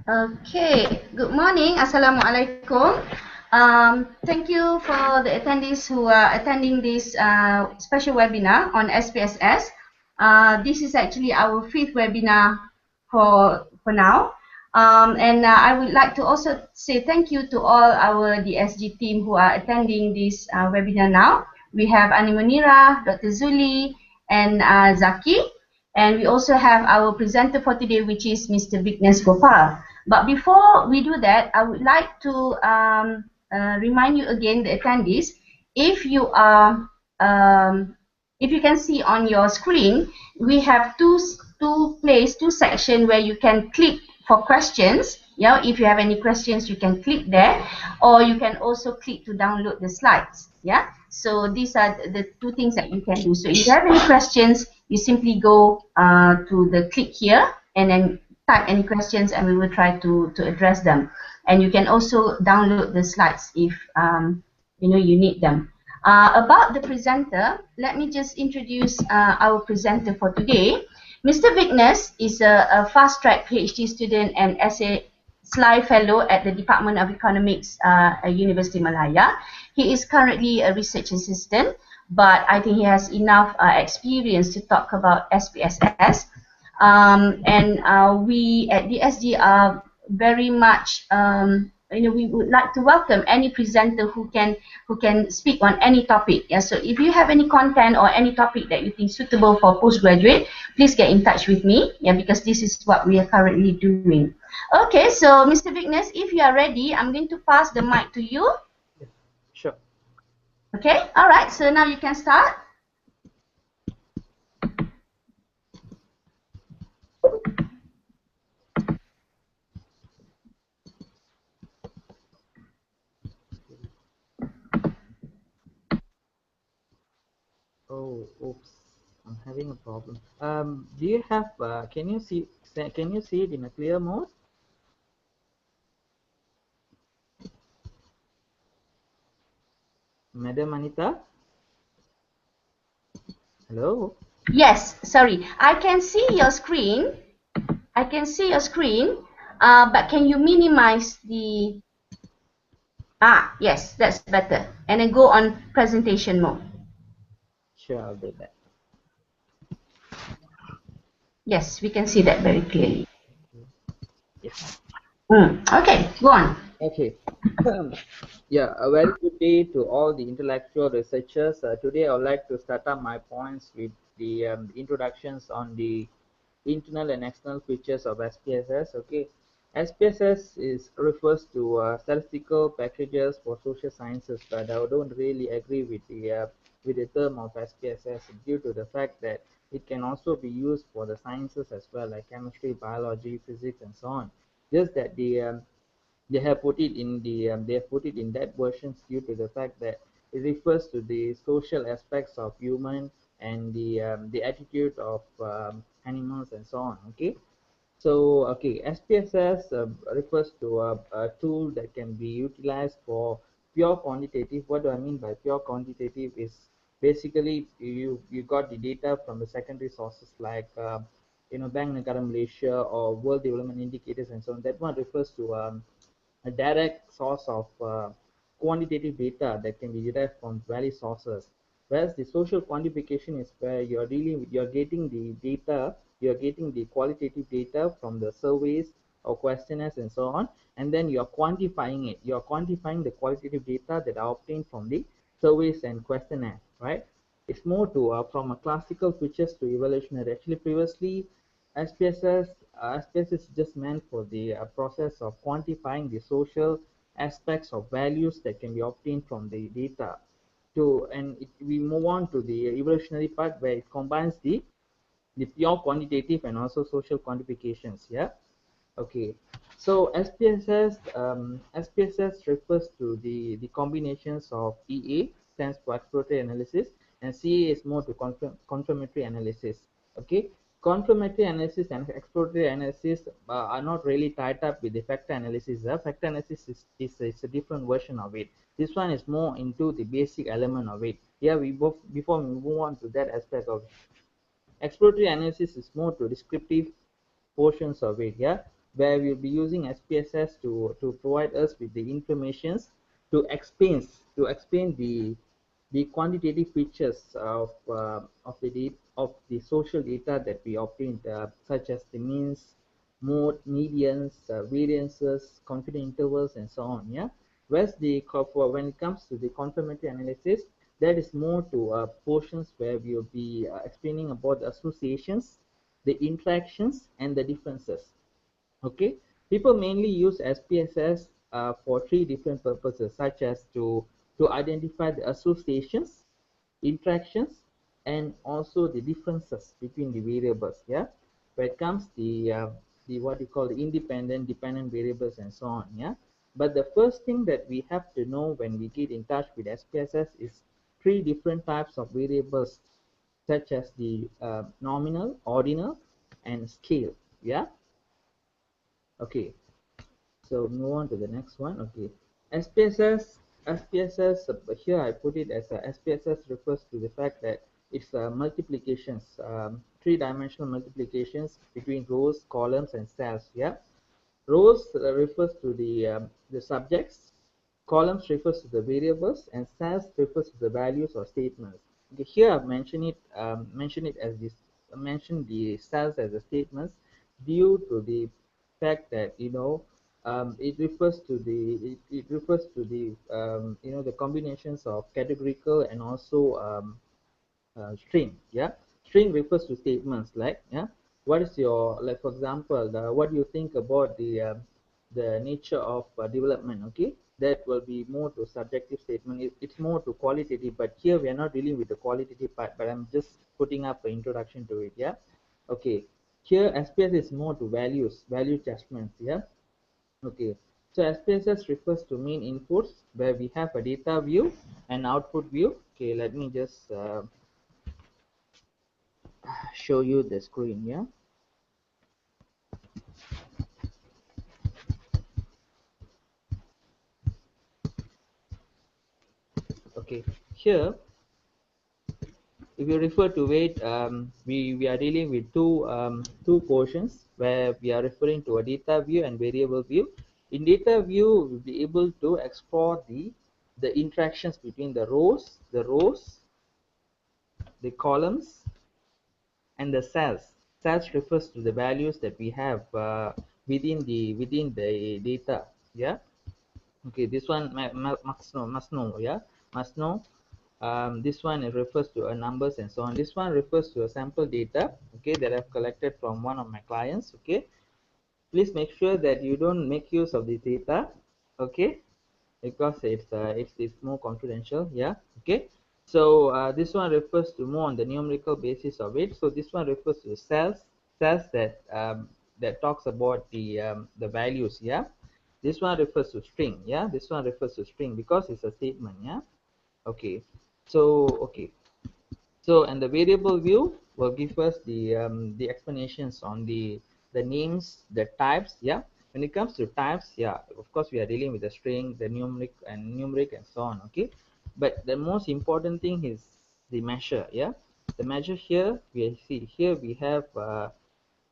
Okay, good morning. Assalamualaikum. Thank you for the attendees who are attending this special webinar on SPSS. This is actually our 5th webinar for now. And I would like to also say thank you to all our DSG team who are attending this webinar now. We have Ani Munira, Dr. Zuli, and Zaki. And we also have our presenter for today, which is Mr. Vignes Gopal. But before we do that, I would like to remind you again, the attendees, if you are, if you can see on your screen, we have two sections where you can click for questions. Yeah, if you have any questions, you can click there, or you can also click to download the slides. Yeah, so these are the two things that you can do. So if you have any questions, you simply go to the click here and then type any questions, and we will try to address them. And you can also download the slides if you need them. About the presenter, let me just introduce our presenter for today. Mr. Vignes is a fast-track PhD student and SA Sly Fellow at the Department of Economics at University Malaya. He is currently a research assistant, but I think he has enough experience to talk about SPSS. And we at DSG are very much, we would like to welcome any presenter who can speak on any topic. Yeah, so if you have any content or any topic that you think suitable for postgraduate, please get in touch with me. Yeah, because this is what we are currently doing. Okay, so Mr. Vignes, if you are ready, I'm going to pass the mic to you. Sure. Okay, all right. So now you can start. Oh, oops. I'm having a problem. Do you have? Can you see? Can you see it in a clear mode? Madam Anita? Hello? Yes, sorry. I can see your screen. I can see your screen, but can you minimize the... yes, that's better. And then go on presentation mode. Sure, I'll do that. Yes, we can see that very clearly. Yes. Okay, go on. Okay. Yeah, a very good day to all the intellectual researchers. Today, I would like to start up my points with the introductions on the internal and external features of SPSS. Okay, SPSS refers to statistical packages for social sciences, but I don't really agree with the term of SPSS due to the fact that it can also be used for the sciences as well, like chemistry, biology, physics, and so on. Just that they have put it in that version due to the fact that it refers to the social aspects of human and the attitude of animals and so on. Okay, so okay, SPSS refers to a tool that can be utilized for pure quantitative. What do I mean by pure quantitative is basically you got the data from the secondary sources like Bank Negara Malaysia or World Development Indicators and so on. That one refers to a direct source of quantitative data that can be derived from various sources. Whereas the social quantification is where you're getting the data, you're getting the qualitative data from the surveys or questionnaires and so on, and then you're quantifying it. You're quantifying the qualitative data that are obtained from the surveys and questionnaires, right? It's more to from a classical features to evolutionary. Actually, previously SPSS is just meant for the process of quantifying the social aspects of values that can be obtained from the data. We move on to the evolutionary part where it combines the pure quantitative and also social quantifications. Yeah. Okay. So SPSS refers to the combinations of EA, stands for exploratory analysis, and CA is more to confirmatory analysis. Okay, confirmatory analysis and exploratory analysis are not really tied up with the factor analysis. Factor analysis is a different version of it. This one is more into the basic element of it. Yeah, before we move on to that aspect of exploratory analysis is more to descriptive portions of it, yeah, where we'll be using SPSS to provide us with the informations to explain the quantitative features of the social data that we obtained, such as the means, mode, medians, variances, confidence intervals, and so on. Yeah. Whereas when it comes to the confirmatory analysis, that is more to portions where we will be explaining about the associations, the interactions, and the differences. Okay, people mainly use SPSS for three different purposes, such as to identify the associations, interactions, and also the differences between the variables. Yeah, where it comes the what you call the independent, dependent variables, and so on. Yeah, but the first thing that we have to know when we get in touch with SPSS is three different types of variables, such as the nominal, ordinal, and scale. Yeah. Okay, so move on to the next one. Okay, SPSS, here I put it as a SPSS refers to the fact that it's multiplications, three-dimensional multiplications between rows, columns, and cells. Yeah, rows refers to the subjects, columns refers to the variables, and cells refers to the values or statements. Okay, here I've mentioned it as this, mentioned the cells as the statements due to the fact that it refers to the the combinations of categorical and also string. Yeah, string refers to statements like, yeah, what is your, like for example, what do you think about the nature of development? Okay, that will be more to subjective statement. It's more to qualitative, but here we are not dealing with the qualitative part, but I'm just putting up an introduction to it. Yeah. Okay, here SPS is more to value judgments. Yeah. Okay, so SPSS refers to mean inputs, where we have a data view and output view. Okay, let me just show you the screen. Yeah. Okay, here if you refer to it, we are dealing with two portions where we are referring to a data view and variable view. In data view, we'll be able to explore the interactions between the rows, the columns, and the cells. Cells refers to the values that we have within the data. Yeah. Okay, this one must know. Yeah, must know. This one, it refers to a numbers and so on. This one refers to a sample data, okay, that I've collected from one of my clients. Okay, please make sure that you don't make use of this data, okay, because it's more confidential. Yeah. Okay, so this one refers to more on the numerical basis of it. So this one refers to cells that talks about the values. Yeah, this one refers to string. Yeah, this one refers to string because it's a statement. Yeah. Okay, so okay, so, and the variable view will give us the explanations on the names, the types. Yeah, when it comes to types, yeah, of course we are dealing with the string, the numeric and so on. Okay, but the most important thing is the measure. Yeah, the measure here we see here we have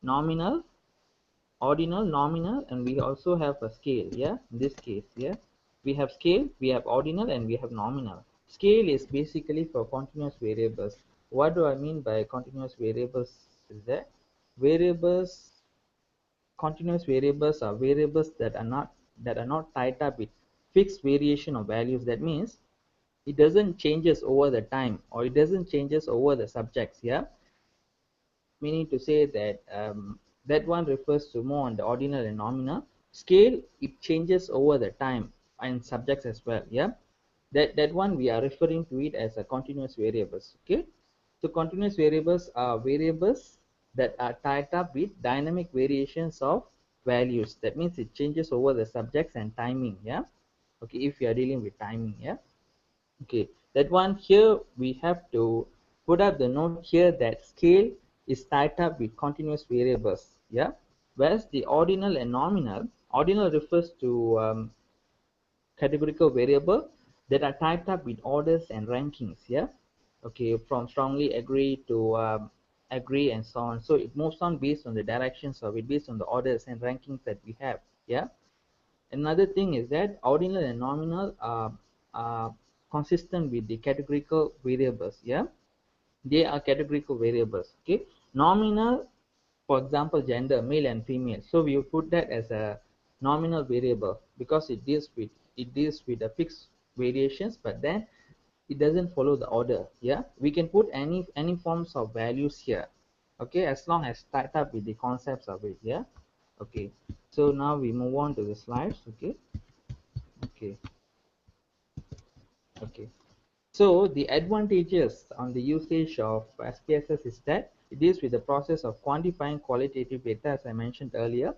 nominal, ordinal, nominal, and we also have a scale. Yeah, in this case, yeah, we have scale, we have ordinal, and we have nominal. Scale is basically for continuous variables. What do I mean by continuous variables? Is that variables continuous variables are variables that are not tied up with fixed variation of values. That means it doesn't changes over the time, or it doesn't changes over the subjects. Yeah, meaning to say that that one refers to more on the ordinal and nominal. Scale, it changes over the time and subjects as well. Yeah, that one we are referring to it as a continuous variables. Okay, so continuous variables are variables that are tied up with dynamic variations of values. That means it changes over the subjects and timing. Yeah. Okay, if you are dealing with timing. Yeah. Okay, that one here we have to put up the note here that scale is tied up with continuous variables. Yeah, whereas the ordinal and nominal, ordinal refers to categorical variable that are typed up with orders and rankings. Yeah. Okay, from strongly agree to agree, and so on. So it moves on based on the directions of it, based on the orders and rankings that we have. Yeah. Another thing is that ordinal and nominal are consistent with the categorical variables. Yeah, they are categorical variables. Okay, nominal, for example, gender, male and female. So we put that as a nominal variable because it deals with the fixed variations, but then it doesn't follow the order. Yeah, we can put any forms of values here. Okay, as long as tied up with the concepts of it. Yeah. Okay, so now we move on to the slides. Okay. Okay. Okay. So the advantages on the usage of SPSS is that it deals with the process of quantifying qualitative data, as I mentioned earlier.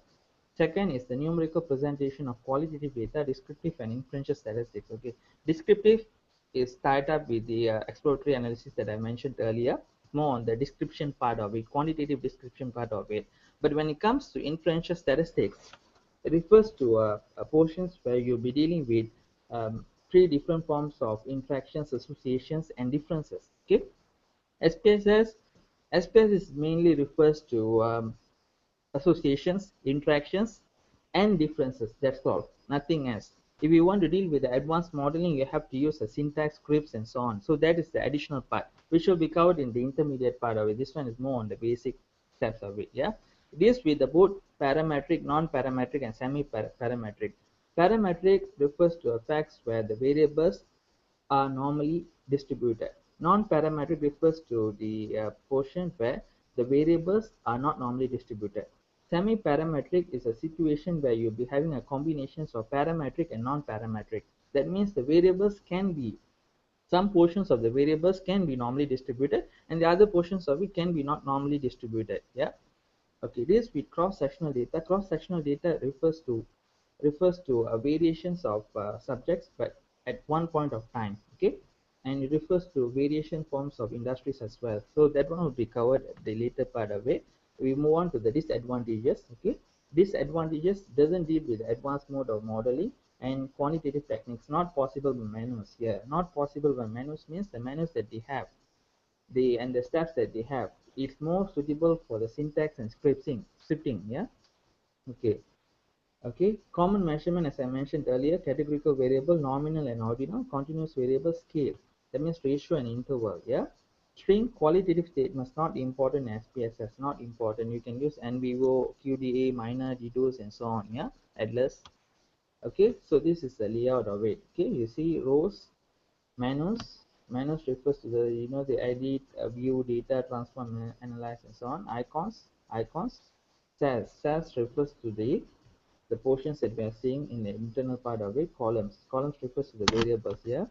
Second is the numerical presentation of qualitative data, descriptive and inferential statistics. Okay, descriptive is tied up with the exploratory analysis that I mentioned earlier, more on the description part of it, quantitative description part of it. But when it comes to inferential statistics, it refers to portions where you'll be dealing with three different forms of interactions, associations, and differences. Okay, SPSS SPSS mainly refers to associations, interactions, and differences. That's all, nothing else. If you want to deal with the advanced modeling, you have to use a syntax, scripts, and so on. So that is the additional part, which will be covered in the intermediate part of it. This one is more on the basic steps of it. Yeah, it is with the both parametric, non-parametric, and semi-parametric. Parametric refers to effects where the variables are normally distributed. Non-parametric refers to the portion where the variables are not normally distributed. Semi-parametric is a situation where you'll be having a combinations of parametric and non-parametric. That means the variables can be, some portions of the variables can be normally distributed and the other portions of it can be not normally distributed. Yeah. Okay, this with cross-sectional data. Cross-sectional data refers to variations of subjects, but at one point of time. Okay, and it refers to variation forms of industries as well. So that one will be covered at the later part of it. We move on to the disadvantages. Okay, disadvantages doesn't deal with the advanced mode of modeling and quantitative techniques. Not possible by manuals here. Not possible by manuals means the manuals that they have, the steps that they have, it's more suitable for the syntax and scripting. Yeah. Okay. Okay, common measurement, as I mentioned earlier, categorical variable, nominal and ordinal, continuous variable, scale. That means ratio and interval. Yeah. String, qualitative statements, not important. SPSS, not important. You can use NVO, QDA, minor, deduce, and so on. Yeah. Atlas. Okay, so this is the layout of it. Okay, you see rows, menus refers to the, the edit, view, data, transform, analyze, and so on. Icons. Cells refers to the portions that we are seeing in the internal part of it. Columns refers to the variables here.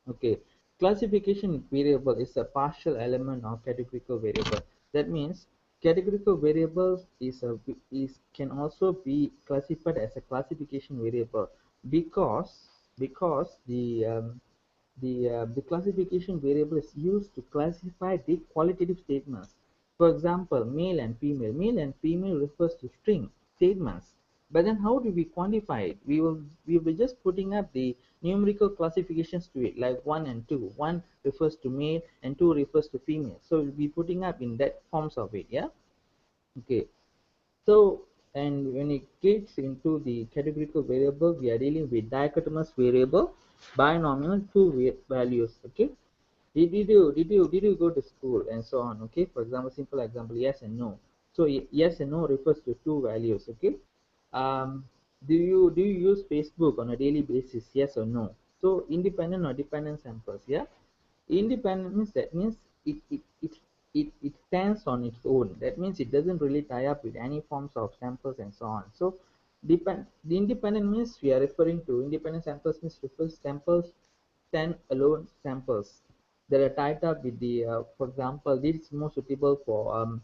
Okay, classification variable is a partial element of categorical variable. That means categorical variables is can also be classified as a classification variable because the classification variable is used to classify the qualitative statements. For example, male and female. Male and female refers to string statements. But then how do we quantify it? We will be just putting up the numerical classifications to it, like 1 and 2. 1 refers to male and 2 refers to female. So we'll be putting up in that forms of it. Yeah. Okay. So, and when it gets into the categorical variable, we are dealing with dichotomous variable, binomial, two values. Okay. Did you go to school and so on? Okay. For example, simple example, yes and no. So yes and no refers to two values. Okay. Um, do you use Facebook on a daily basis? Yes or no? So independent or dependent samples. Yeah. Independent means that means it stands on its own. That means it doesn't really tie up with any forms of samples and so on. So the independent means we are referring to independent samples means refers samples, stand alone samples that are tied up with the for example, this is more suitable for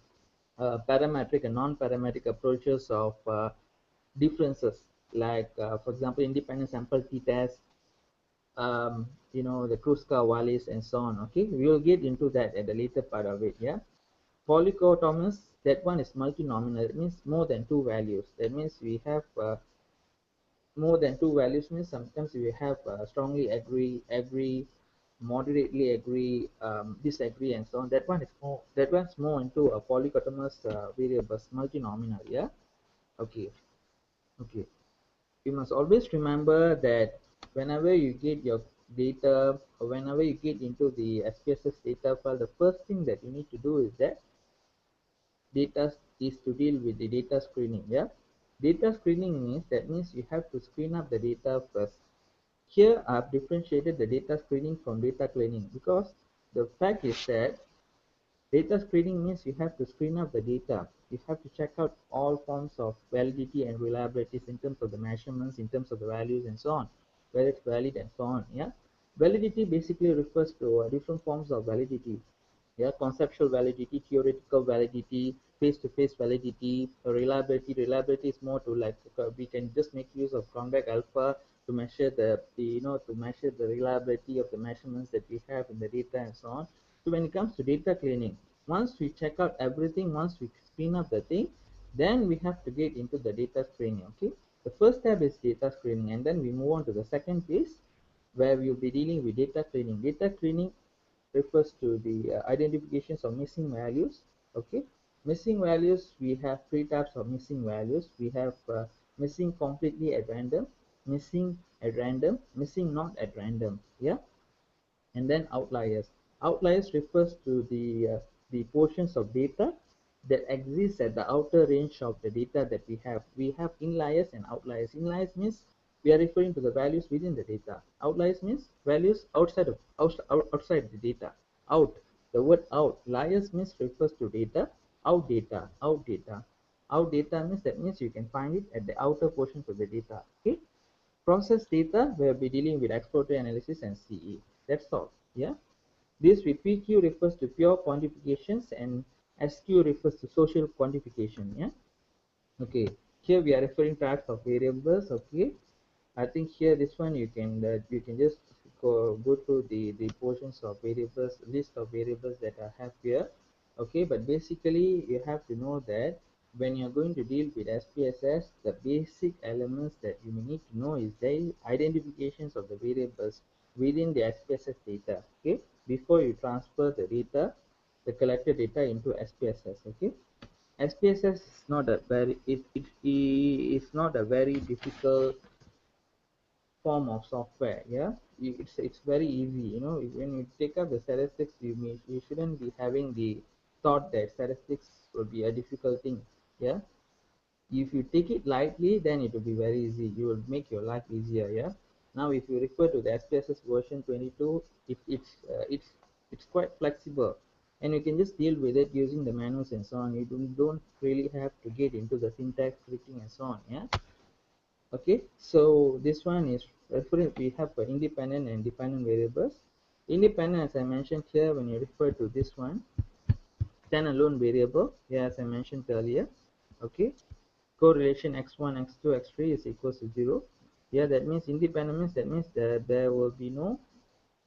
parametric and non-parametric approaches of differences, like for example, independent sample t-test, the Kruskal-Wallis, and so on. Okay, we will get into that at the later part of it. Yeah. Polychotomous, that one is multinomial. It means more than two values. That means we have more than two values means sometimes we have strongly agree, moderately agree, disagree, and so on. That one's more into a polycotomous variables, multinomial. Yeah. Okay. Okay. You must always remember that whenever you get your data, or whenever you get into the SPSS data file, the first thing that you need to do is that data is to deal with the data screening. Yeah. Data screening means, that means you have to screen up the data first. Here I've differentiated the data screening from data cleaning, because the fact is that data screening means you have to screen up the data. You have to check out all forms of validity and reliabilities in terms of the measurements, in terms of the values, and so on, whether it's valid and so on. Yeah, validity basically refers to different forms of validity. Yeah, conceptual validity, theoretical validity, face-to-face validity, reliability is more to like, we can just make use of convex alpha to measure to measure the reliability of the measurements that we have in the data and so on. So when it comes to data cleaning, once we check out everything, once we clean up the thing, then we have to get into the data screening. Okay, the first step is data screening, and then we move on to the second phase, where we'll be dealing with data cleaning. Data cleaning refers to the identifications of missing values. Okay, missing values, we have three types of missing values. We have missing completely at random, missing at random, missing not at random. Yeah, and then outliers. Outliers refers to the portions of data that exist at the outer range of the data that we have. We have inliers and outliers. Inliers means we are referring to the values within the data. Outliers means values outside the data. Out. The word out. Liars means refers to data. Out data. Out data. Out data means, that means you can find it at the outer portions of the data. Okay. Process data, we'll be dealing with exploratory analysis and CE. That's all. Yeah. This with PQ refers to pure quantifications, and SQ refers to social quantification. Yeah. Okay. Here we are referring types of variables. Okay. I think here this one you can just go through the portions of variables, list of variables that I have here. Okay, but basically you have to know that when you're going to deal with SPSS, the basic elements that you need to know is the identifications of the variables within the SPSS data. Okay, before you transfer the data, the collected data into SPSS. Okay, SPSS is not a very it is not a very difficult form of software. Yeah, it's very easy. When you take up the statistics, you shouldn't be having the thought that statistics will be a difficult thing. Yeah, if you take it lightly, then it will be very easy. You will make your life easier. Yeah, now if you refer to the SPSS version 22, it's quite flexible, and you can just deal with it using the manuals and so on. You don't really have to get into the syntax scripting and so on. Yeah. Okay, so this one is referring, we have independent and dependent variables. Independent, as I mentioned here, when you refer to this one, standalone variable, yeah, as I mentioned earlier. Okay, correlation x1, x2, x3 is equals to 0. Yeah, that means independent means, that means that there will be no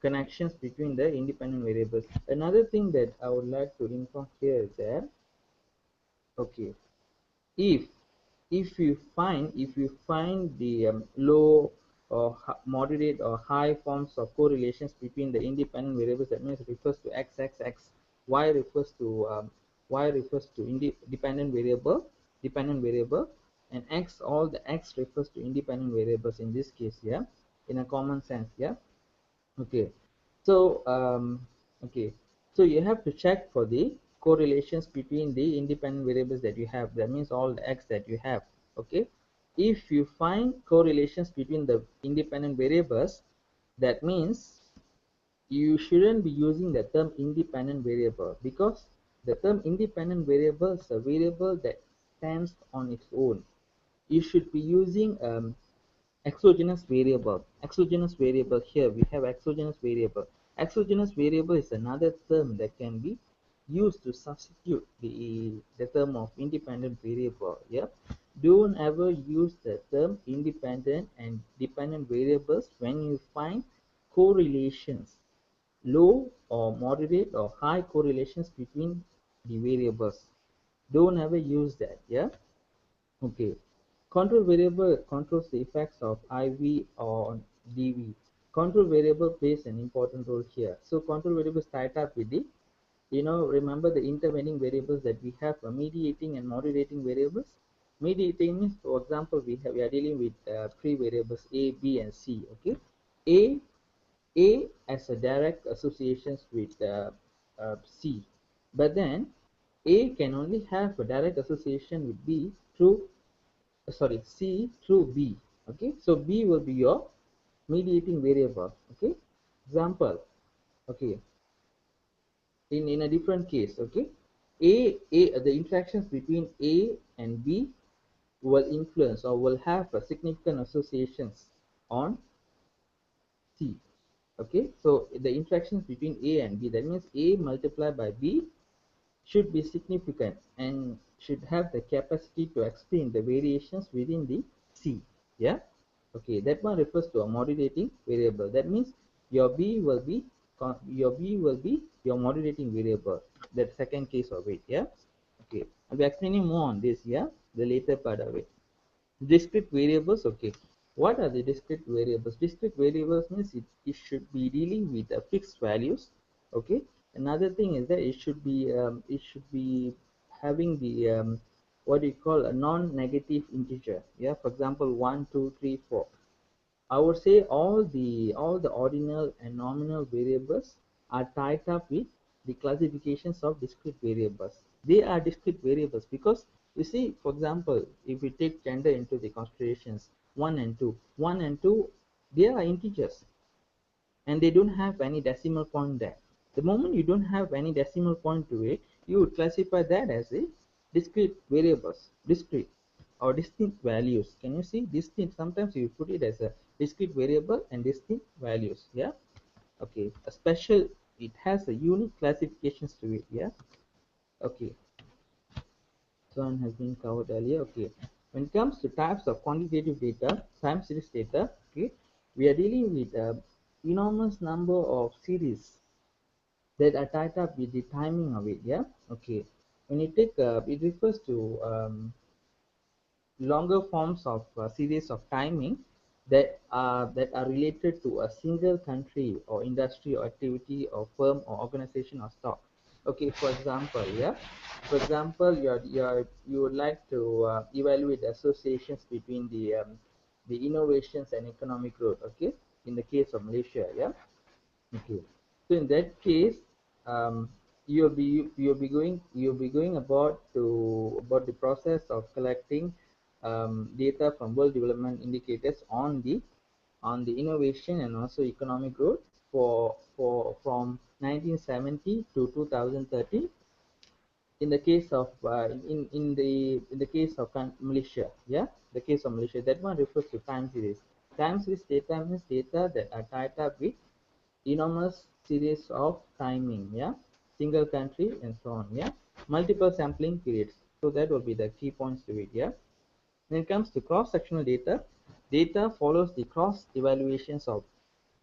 connections between the independent variables. Another thing that I would like to inform here is that, okay, if if you find the low or moderate or high forms of correlations between the independent variables, that means refers to x, y refers to dependent variable, and x, all the x refers to independent variables in this case. Yeah, in a common sense. Yeah. Okay, so okay, so you have to check for the correlations between the independent variables that you have. That means all the x that you have. Okay, if you find correlations between the independent variables, that means you shouldn't be using the term independent variable, because the term independent variable is a variable that stands on its own. You should be using exogenous variable. Here we have exogenous variable is another term that can be used to substitute the term of independent variable. Yeah, don't ever use the term independent and dependent variables when you find correlations, low or moderate or high correlations between the variables. Don't ever use that. Yeah. Okay. Control variable controls the effects of IV on DV. Control variable plays an important role here. So control variables tied up with the, remember the intervening variables that we have, mediating and moderating variables. Mediating means, for example, we are dealing with three variables A, B, and C. Okay, A A as a direct associations with C, but then A can only have a direct association with B through C through B. Okay, so B will be your mediating variable. Okay, example. Okay, in a different case. Okay, A the interactions between A and B will influence or will have a significant associations on C. Okay, so the interactions between A and B, that means A multiplied by B should be significant and should have the capacity to explain the variations within the C. Yeah, okay, that one refers to a modulating variable. That means your B will be your modulating variable, that second case of it. Yeah, okay, I'll be explaining more on this, yeah, the later part of it. Discrete variables. Okay, what are the discrete variables? Discrete variables means it should be dealing with fixed values. Okay, another thing is that it should be having the what do you call a non-negative integer. Yeah, for example, 1 2 3 4. I would say all the ordinal and nominal variables are tied up with the classifications of discrete variables. They are discrete variables because you see, for example, if we take gender into the considerations, 1 and 2, they are integers and they don't have any decimal point there. The moment you don't have any decimal point to it, you would classify that as a discrete variables, discrete or distinct values. Can you see distinct? Sometimes you put it as a discrete variable and distinct values. Yeah. Okay. A special, it has a unique classifications to it. Yeah. Okay. So one has been covered earlier. Okay. When it comes to types of quantitative data, time series data, okay, we are dealing with a enormous number of series that are tied up with the timing of it. Yeah. Okay. When you take, it refers to longer forms of series of timing that are related to a single country or industry or activity or firm or organization or stock. Okay, for example, yeah, for example, you would like to evaluate associations between the innovations and economic growth. Okay, in the case of Malaysia, yeah. Okay, so in that case, you'll be going about the process of collecting data from world development indicators on the innovation and also economic growth for from 1970 to 2030 in the case of in the case of Malaysia. Yeah, the case of Malaysia, that one refers to time series. Time series data means data that are tied up with enormous series of timing. Yeah, single country and so on. Yeah, multiple sampling periods. So that will be the key points to it. Yeah. When it comes to cross-sectional data, data follows the cross evaluations of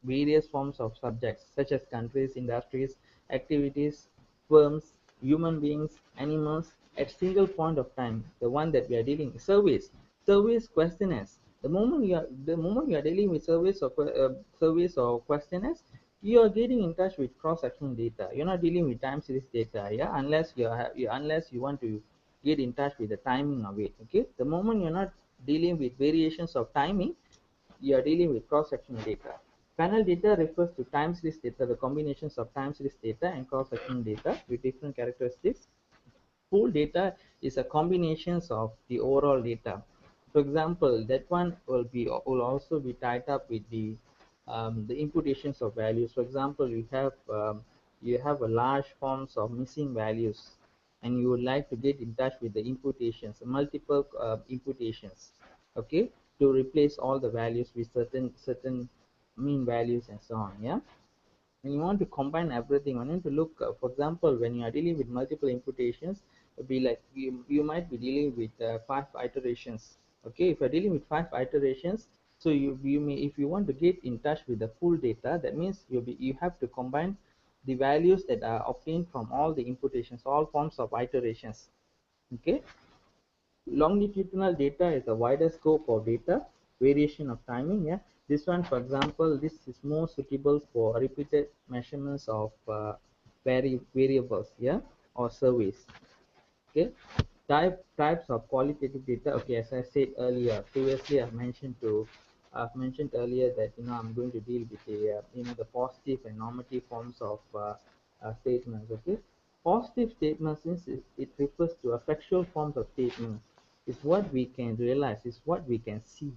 various forms of subjects such as countries, industries, activities, firms, human beings, animals at single point of time. The one that we are dealing with, surveys, questionnaires. The moment you are dealing with surveys or questionnaires, you are getting in touch with cross-sectional data. You're not dealing with time series data, yeah, unless you want to get in touch with the timing of it. Okay, the moment you're not dealing with variations of timing, you are dealing with cross-sectional data. Panel data refers to time series data, the combinations of time series data and cross-sectional data with different characteristics. Pool data is a combinations of the overall data. For example, that one will also be tied up with the imputations of values. For example, you have a large forms of missing values, and you would like to get in touch with the imputations, multiple imputations, okay, to replace all the values with certain mean values and so on. Yeah, when you want to combine everything, I need to look, for example, when you are dealing with multiple imputations, it'll be like you might be dealing with 5 iterations. Okay, if you're dealing with 5 iterations, so you may, if you want to get in touch with the full data, that means you have to combine the values that are obtained from all the imputations, all forms of iterations. Okay, longitudinal data is a wider scope of data variation of timing. Yeah, This one, for example, this is more suitable for repeated measurements of variables, yeah, or surveys. Okay, types of qualitative data. Okay, as I said earlier, previously I've mentioned earlier that I'm going to deal with the the positive and normative forms of statements. Okay, positive statements, since it refers to a factual forms of statements, is what we can realize, is what we can see.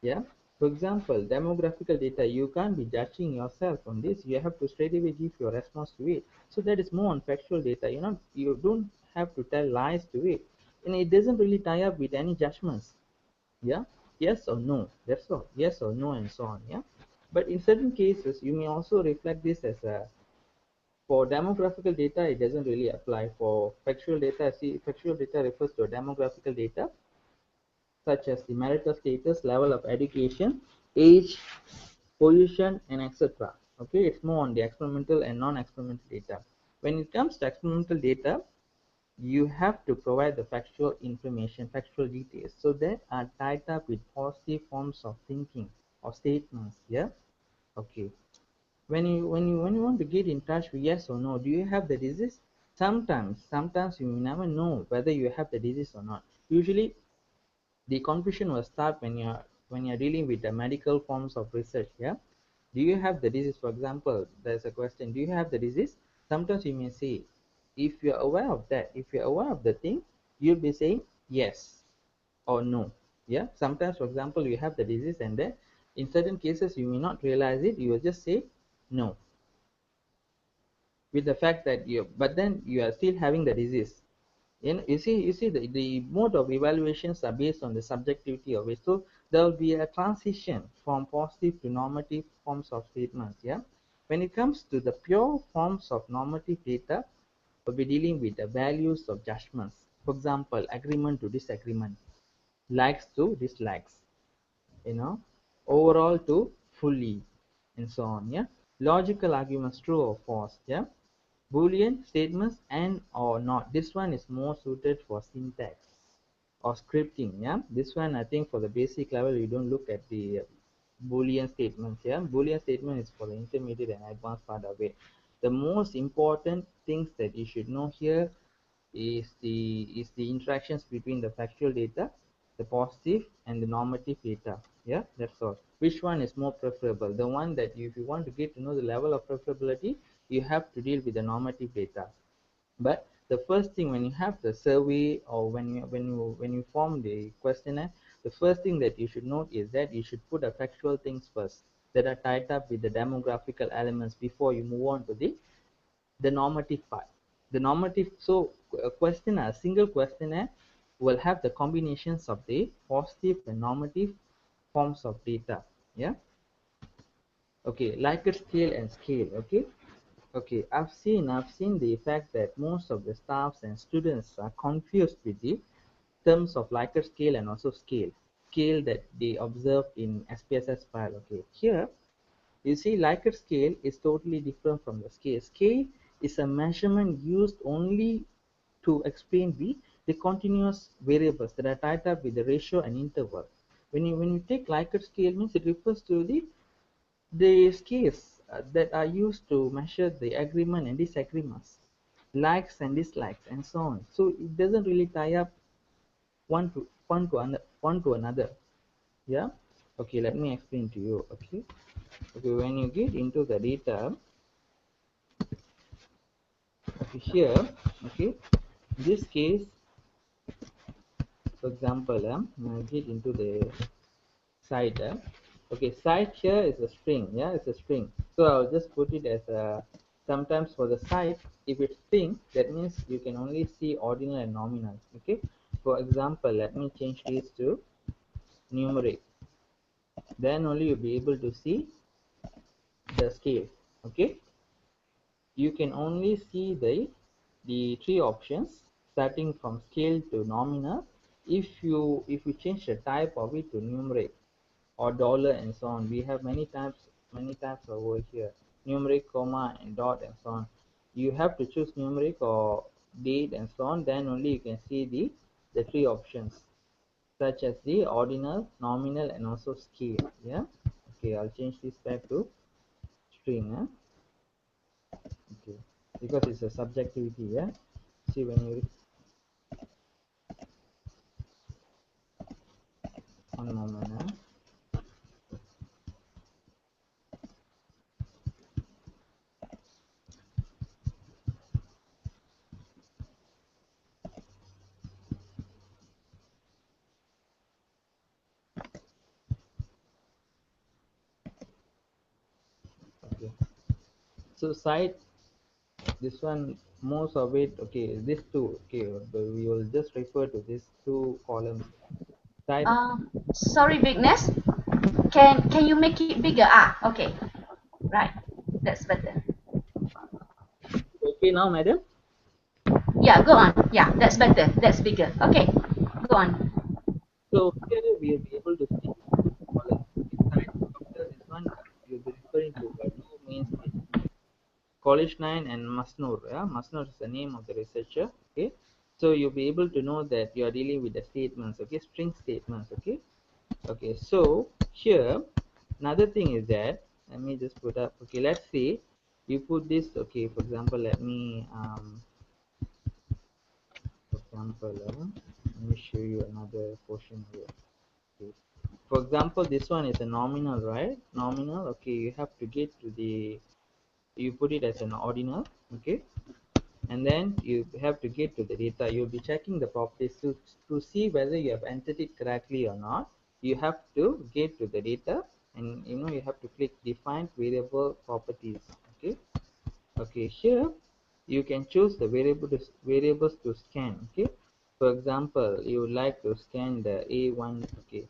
Yeah, for example, demographical data, you can't be judging yourself on this. You have to straight away give your response to it. So that is more on factual data. You don't have to tell lies to it, and it doesn't really tie up with any judgments. Yeah, yes or no, that's all. Yes or no, and so on. Yeah, but in certain cases you may also reflect this as a, for demographical data it doesn't really apply. For factual data, see, factual data refers to demographical data such as the marital status, level of education, age, position, and etc. Okay, it's more on the experimental and non-experimental data. When it comes to experimental data, you have to provide the factual information, factual details, so that are tied up with positive forms of thinking or statements. Yeah. Okay. When you want to get in touch with yes or no, do you have the disease? Sometimes you never know whether you have the disease or not. Usually the confusion will start when you're dealing with the medical forms of research. Yeah, do you have the disease? For example, there's a question, do you have the disease? Sometimes you may say, if you're aware of that, if you're aware of the thing, you'll be saying yes or no. Yeah, sometimes, for example, you have the disease, and then in certain cases you may not realize it, you will just say no, with the fact that but then you are still having the disease. You see the mode of evaluations are based on the subjectivity of it. So there will be a transition from positive to normative forms of statements. Yeah, when it comes to the pure forms of normative data, we'll be dealing with the values of judgments. For example, agreement to disagreement, likes to dislikes, you know overall to fully, and so on. Yeah, logical arguments, true or false. Yeah, Boolean statements, and or not. This one is more suited for syntax or scripting. Yeah, this one I think for the basic level you don't look at the Boolean statements. Yeah, Boolean statement is for the intermediate and advanced part of it. The most important things that you should know here is the interactions between the factual data, the positive, and the normative data. Yeah, that's all. Which one is more preferable? The one that if you want to get to know the level of preferability, you have to deal with the normative data. But the first thing, when you have the survey, or when you form the questionnaire, the first thing that you should note is that you should put a factual things first that are tied up with the demographical elements before you move on to the normative part. The normative, so a single questionnaire will have the combinations of the positive and normative forms of data. Yeah. Okay, Likert scale and scale. Okay. Okay, I've seen the fact that most of the staffs and students are confused with the terms of Likert scale and also scale that they observed in SPSS file. Okay, here you see, Likert scale is totally different from the scale. Scale is a measurement used only to explain the continuous variables that are tied up with the ratio and interval. When you take Likert scale, means it refers to the scales that are used to measure the agreement and disagreements, likes and dislikes, and so on. So it doesn't really tie up one to another. Yeah. Okay, let me explain to you. Okay. Okay, when you get into the data, okay, here, okay, this case, for example, when I get into the site, okay, site here is a string. Yeah, it's a string. So I'll just put it as a, sometimes for the site, if it's string, that means you can only see ordinal and nominal. Okay, for example, let me change this to numeric, then only you'll be able to see the scale. Okay, you can only see the three options starting from scale to nominal. If you change the type of it to numeric or dollar and so on, we have many types over here, numeric, comma, and dot, and so on. You have to choose numeric or date and so on, then only you can see the three options such as the ordinal, nominal, and also scale. Yeah. Okay, I'll change this back to string. Okay, because it's a subjectivity. Yeah, see when you one moment. Okay, so side, this one, most of it, okay, this two, okay, we will just refer to these two columns. Side. Uh, Sorry, Vignes. Can you make it bigger? Ah, okay. Right. That's better. Okay now, madam. Yeah, go on. Yeah, that's better. That's bigger. Okay, go on. So here we will be able to see two columns. Inside after this one, you'll be referring to two main statements. College 9 and Masnoor. Yeah, Masnoor is the name of the researcher. Okay, so you'll be able to know that you are dealing with the statements. Okay, string statements. Okay, okay. So here, another thing is that, let me just put up. Okay, let's see. You put this. Okay, for example, let me let me show you another portion here. Okay. For example, this one is a nominal, right? Nominal. Okay, you have to get to the, you put it as an ordinal. Okay, and then you have to get to the data. You'll be checking the properties to see whether you have entered it correctly or not. You have to get to the data, and you have to click define variable properties. Okay, okay. Here you can choose the variables to scan. Okay, for example, you would like to scan the a1. Okay,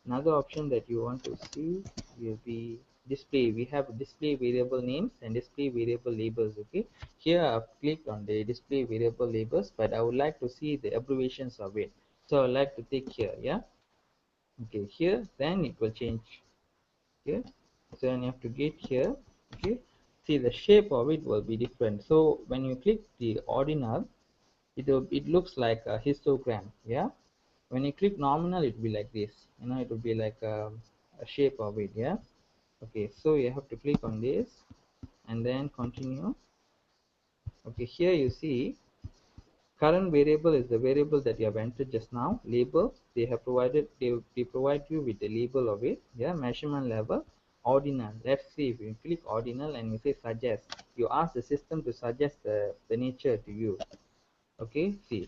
another option that you want to see will be display. We have display variable names and display variable labels. Okay, here I've clicked on the display variable labels, but I would like to see the abbreviations of it, so I like to take here. Yeah, okay, here then it will change here. So then you have to get here. Okay, see the shape of it will be different. So when you click the ordinal, it looks like a histogram. Yeah, when you click nominal, it will be like this. It will be like a shape of it. Yeah, okay, so you have to click on this and then continue. Okay, here you see current variable is the variable that you have entered just now. Label, they have provided, they provide you with the label of it. Yeah, measurement level. Ordinal, let's see, if you click ordinal and you say suggest, you ask the system to suggest the nature to you. Okay, see,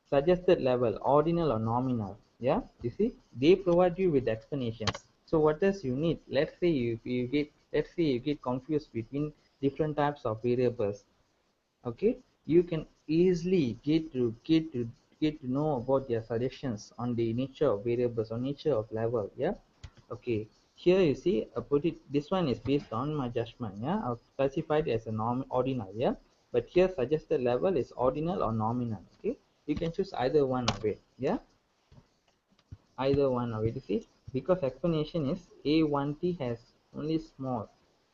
suggested level, ordinal or nominal. Yeah, you see, they provide you with explanations. So what else you need? Let's say you get confused between different types of variables. Okay, you can easily get to know about their suggestions on the nature of variables or nature of level. Yeah, okay, here you see, put it, this one is based on my judgment. Yeah, I've classified it as a ordinal. Yeah, but here suggested level is ordinal or nominal. Okay, you can choose either one of it. Yeah, either one of it. You see, because explanation is a1t has only small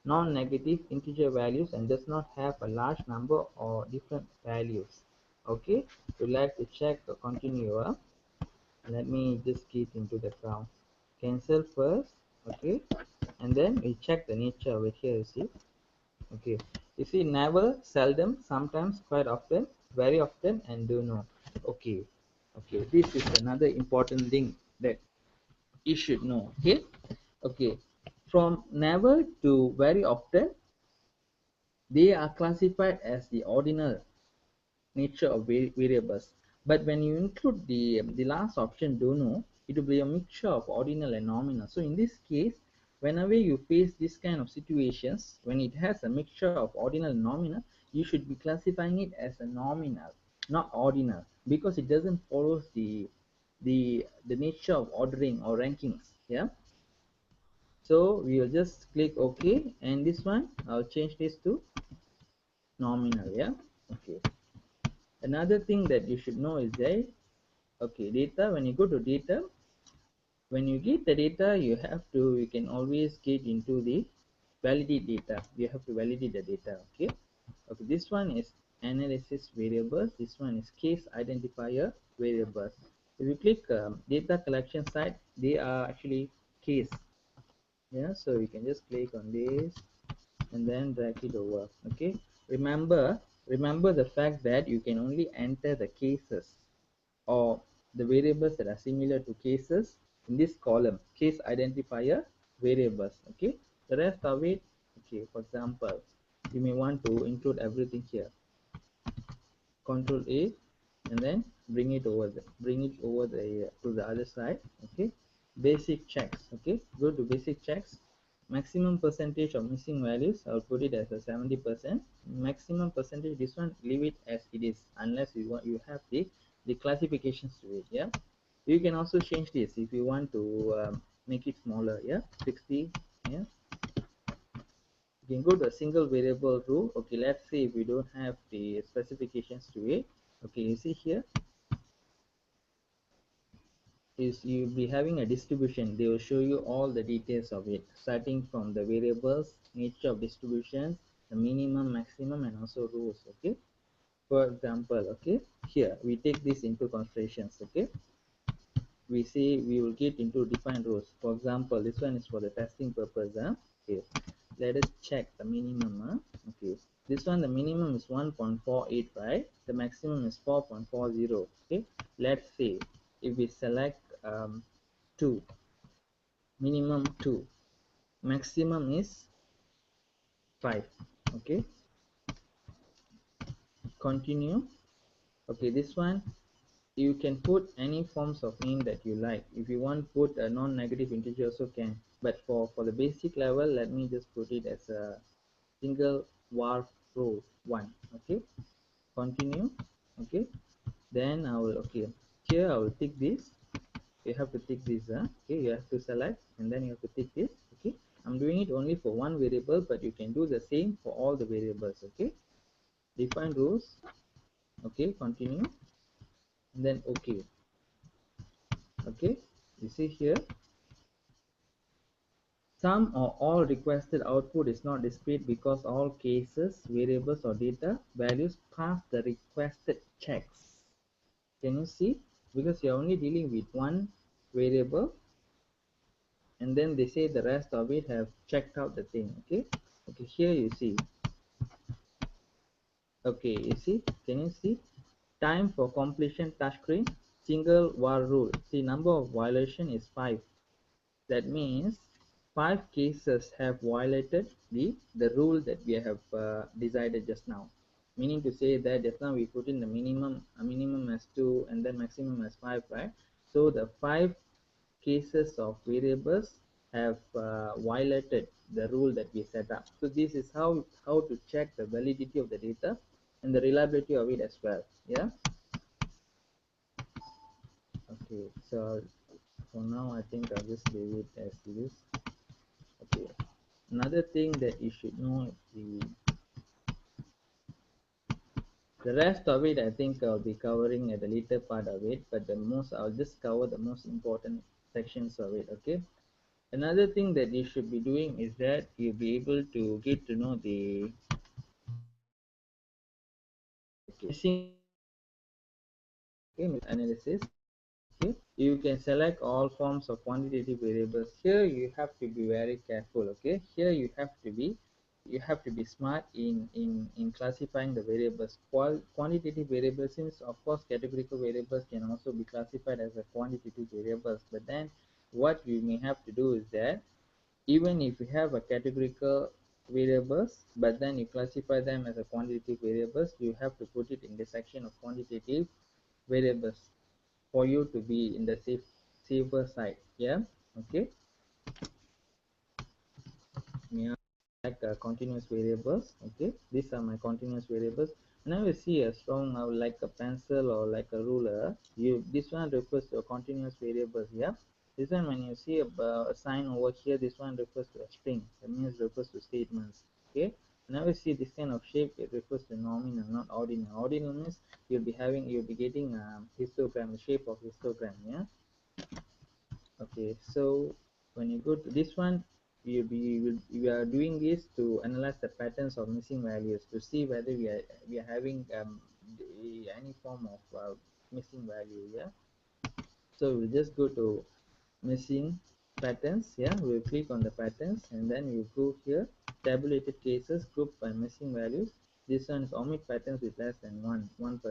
non-negative integer values and does not have a large number or different values. Okay, we like to check the continuer. Let me just get into the ground, cancel first. Okay, and then we check the nature over here. You see, okay, you see, never, seldom, sometimes, quite often, very often, and do know. Okay, okay, this is another important thing that you should know. Okay, okay, from never to very often, they are classified as the ordinal nature of variables. But when you include the last option, don't know, it will be a mixture of ordinal and nominal. So in this case, whenever you face this kind of situations, when it has a mixture of ordinal and nominal, you should be classifying it as a nominal, not ordinal, because it doesn't follow the nature of ordering or rankings. Yeah, so we will just click OK, and this one I'll change this to nominal. Yeah, okay. Another thing that you should know is that, okay, data, when you go to data, when you get the data, you can always get into the validate data. You have to validate the data. Okay, okay, this one is analysis variables, this one is case identifier variables. If you click data collection side, they are actually case. Yeah, so you can just click on this and then drag it over. Okay, remember the fact that you can only enter the cases or the variables that are similar to cases in this column, case identifier variables. Okay, the rest of it, okay, for example, you may want to include everything here. Control A and then bring it over to the other side. Okay, basic checks. Okay, go to basic checks. Maximum percentage of missing values, I'll put it as a 70%. Maximum percentage, this one leave it as it is unless you have the classifications to it. Yeah, you can also change this if you want to make it smaller. Yeah, 60. Yeah, you can go to a single variable rule. Okay, let's say if we don't have the specifications to it. Okay, you see here is you'll be having a distribution. They will show you all the details of it, starting from the variables, nature of distributions, the minimum, maximum, and also rules. Okay, for example, okay, here we take this into considerations. Okay, we see we will get into defined rules. For example, this one is for the testing purpose. Okay, let us check the minimum. Okay, this one the minimum is 1.48, right? The maximum is 4.40. Okay, let's say if we select 2, minimum 2, maximum is 5. Okay, continue. Okay, this one you can put any forms of mean that you like. If you want put a non-negative integer also can, but for the basic level, let me just put it as a single var row 1. Okay, continue. Okay, then I will, okay, here I will tick this. You have to tick this. Okay, you have to select and then you have to tick this. Okay, I'm doing it only for one variable, but you can do the same for all the variables. Okay, define rules. Okay, continue and then okay. Okay, you see here, some or all requested output is not displayed because all cases, variables, or data values pass the requested checks. Can you see? Because you're only dealing with one variable, and then they say the rest of it have checked out the thing. Okay, okay, here you see. Okay, you see, can you see? Time for completion touchscreen, single var rule. See, number of violation is 5. That means 5 cases have violated the rule that we have decided just now. Meaning to say that just now we put in the minimum as 2 and then maximum as 5, right? So the 5 cases of variables have violated the rule that we set up. So this is how to check the validity of the data and the reliability of it as well. Yeah. Okay. So for now, I think I'll just leave it as it is. Okay. Another thing that you should know, the rest of it I think I'll be covering at the later part of it, but I'll just cover the most important sections of it. Okay. Another thing that you should be doing is that you'll be able to get to know the missing analysis. Okay, you can select all forms of quantitative variables. Here you have to be very careful. Okay, here you have to be smart in classifying the variables. Quantitative variables, since of course categorical variables can also be classified as a quantitative variables, but then what we may have to do is that even if you have a categorical variables but then you classify them as a quantitative variables, you have to put it in the section of quantitative variables for you to be in the safer side. Yeah. Okay, yeah, like continuous variables. Okay, these are my continuous variables. Whenever you see a strong like a pencil or like a ruler, this one refers to a continuous variables. Yeah, this one when you see a sign over here, this one refers to a string. That means refers to statements. Okay, whenever you see this kind of shape, it refers to nominal, not ordinal. Ordinal means you'll be getting a histogram, the shape of histogram. Yeah. Okay, so when you go to this one, we are doing this to analyze the patterns of missing values to see whether we are having any form of missing value. Yeah, so we'll just go to missing. patterns. Yeah, we'll click on the patterns and then you go here, tabulated cases grouped by missing values. This one is omit patterns with less than 1%.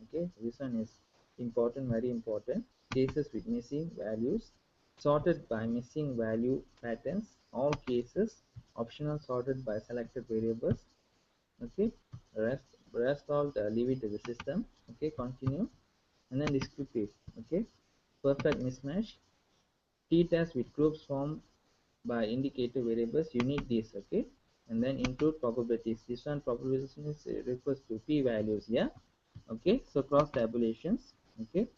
Okay, this one is important, very important. Cases with missing values, sorted by missing value patterns, all cases, optional sorted by selected variables. Okay, rest all leave it to the system. Okay, continue. And then descriptive. Okay, perfect mismatch, t-test with groups formed by indicator variables. You need this. Okay, and then include probabilities. This one probabilities refers to p-values. Yeah, okay, so cross tabulations. Okay,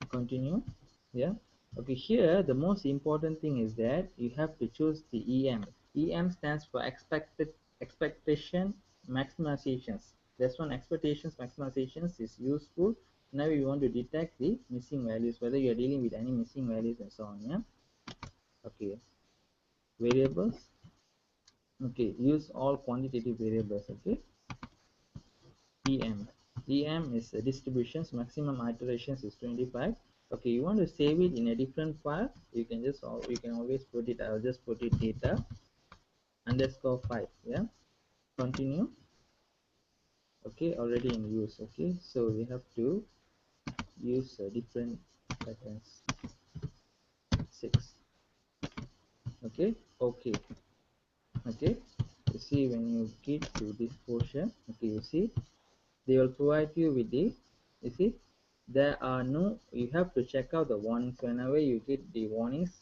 continue. Yeah, okay, here the most important thing is that you have to choose the em stands for expectation maximizations. This one, expectations maximizations, is useful. Now you want to detect the missing values, whether you are dealing with any missing values and so on. Yeah, okay, variables. Okay, use all quantitative variables. Okay, em is distributions, maximum iterations is 25. Okay, you want to save it in a different file, you can just you can always put it, I'll just put it data underscore 5. Yeah, continue. Okay, already in use. Okay, so we have to use different patterns. 6. Okay, okay, okay, you see when you get to this portion, okay, you see they will provide you with the, you see, there are no, you have to check out the warnings. Whenever you get the warnings,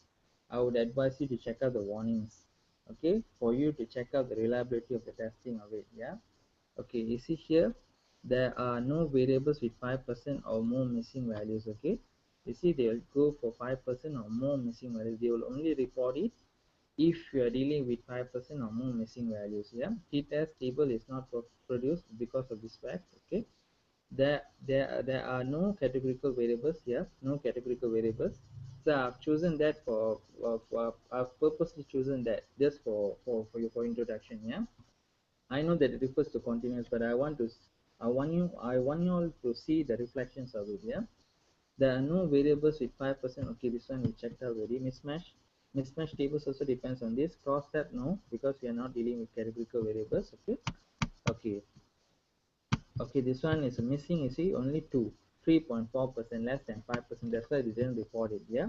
I would advise you to check out the warnings. Okay, for you to check out the reliability of the testing of it. Yeah, okay, you see here there are no variables with 5% or more missing values. Okay, you see they will go for 5% or more missing values. They will only report it if you are dealing with 5% or more missing values. Yeah, t-test table is not produced because of this fact. Okay, there are no categorical variables here, no categorical variables. So I've chosen that I've purposely chosen that just for introduction. Yeah, I know that it refers to continuous, but I want you all to see the reflections of it. Yeah, there are no variables with 5%. Okay, this one we checked out already. Mismatch tables also depends on this. Cross tab, no, because we are not dealing with categorical variables. Okay, okay, okay, this one is missing. You see, only 3.4%, less than 5%. That's why they didn't report it. Yeah,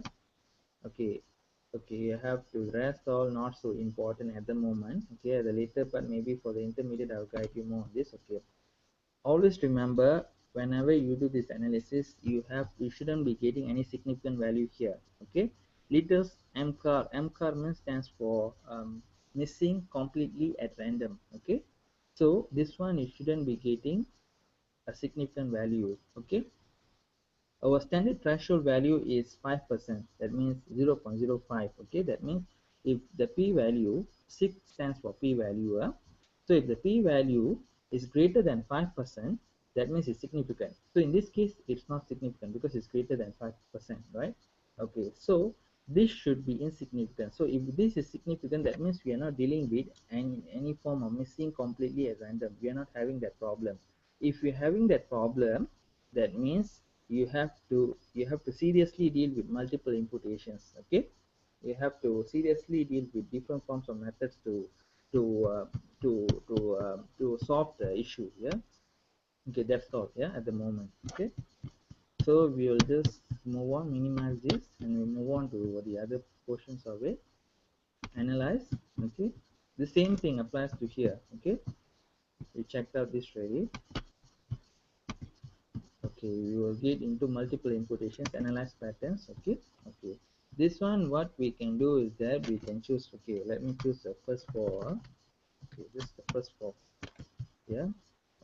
okay, okay, you have to rest all not so important at the moment. Okay, at the later part, maybe for the intermediate, I'll guide you more on this. Okay, always remember, whenever you do this analysis, you shouldn't be getting any significant value here. Okay, leaders mcar means stands for missing completely at random. Okay, so this one you shouldn't be getting a significant value. Okay, our standard threshold value is 5%. That means 0.05. Okay, that means if the p-value, 6 stands for p-value. So if the p-value is greater than 5%, that means it's significant. So in this case, it's not significant because it's greater than 5%, right? Okay, so this should be insignificant. So if this is significant, that means we are not dealing with any form of missing completely at random. We are not having that problem. If you're having that problem, that means you have to seriously deal with multiple imputations. Okay, you have to seriously deal with different forms of methods to uh, to solve the issue. Yeah, okay, that's all. Yeah, at the moment. Okay, so we will just move on, minimize this, and we move on to the other portions of it. Analyze. Okay, the same thing applies to here. Okay, we checked out this already. Okay, we will get into multiple imputations, analyze patterns. Okay, okay, this one what we can do is that we can choose. Okay, let me choose the first four. Okay, just the first four. Yeah,